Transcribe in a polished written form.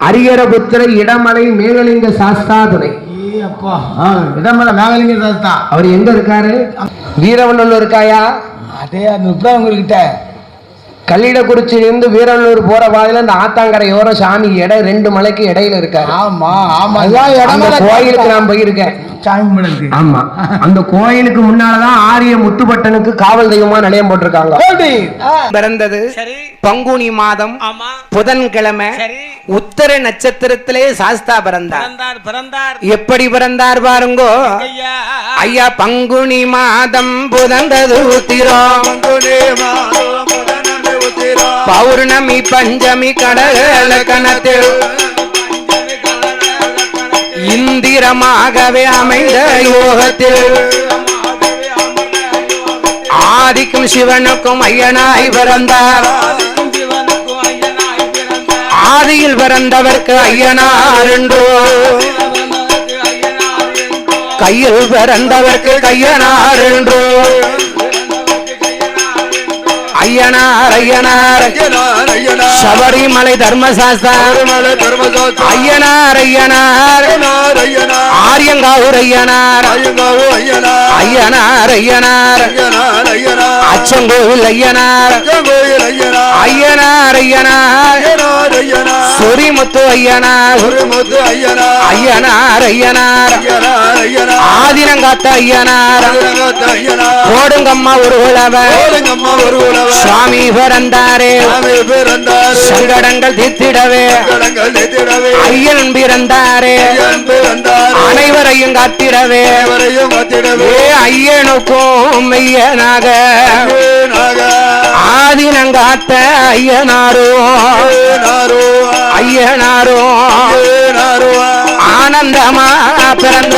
அரியரபுத்திர இடமலை மேகலிங்க சாஸ்தா துணை. இடமலை மேகலிங்க சாஸ்தா அவர் எங்க இருக்காரு? வீரவநல்லூர் இருக்காயா? அதே அந்த உங்ககிட்ட கல்லிடக்குறிச்சியிலிருந்து வீரவநல்லூர் போற பாதையில அந்த ஆத்தாங்கரையோர சாமி இடம் 2 மலைக்கு இடையில இருக்காரு. ஆமா ஆமா, அந்த கோயிலுக்கு நான் போயிருக்கேன். ஆமா, அந்த கோயிலுக்கு முன்னாலதான் ஆரிய முத்துப்பட்டனுக்கு காவல் தெய்வமா நிலையம் போட்டிருக்காங்க. பிறந்தது பங்குனி மாதம் புதன்கிழமை உத்தர நட்சத்திரத்திலே சாஸ்தா பிறந்தார். எப்படி பிறந்தார் பாருங்கோ ஐயா. பங்குனி மாதம் புதந்தது உத்திரம், பௌர்ணமி பஞ்சமி கடக கணத்தில் இந்திரமாகவே அமைந்த யோகத்தில் ஆதிக்கும் சிவனுக்கும் ஐயனாய் பிறந்தார். ஆதியில் பிறந்தவர்க்கு ஐயனார் என்றோ, கையில் பிறந்தவர்க்கு கையனார் என்றோ. ஐயனார் ஐயனார் சபரிமலை தர்மசாஸ்தா ஐயனார் ஐயனார் ஆரியங்காவூர் ஐயனார் ஐயனார் ஐயனார் அச்சங்கோவில் ஐயனார் ஐயனார் ஐயனார் சொரிமுத்து ஐயனார் ஐயனார் ஐயனார் ஆதினங்காத்த ஐயனார் கோடுங்கம்மா ஒரு உழவர் சுவாமி பிறந்தாரே சங்கடங்கள் தீர்த்திடவே ஐயன் பிறந்தாரே அனைவரையும் காத்திடவே ஐயனுக்கும் மெய்யனாக ஆதினங்காத்த ஐயனாரோ ஐயனாரோ ஆனந்தமா பிறந்த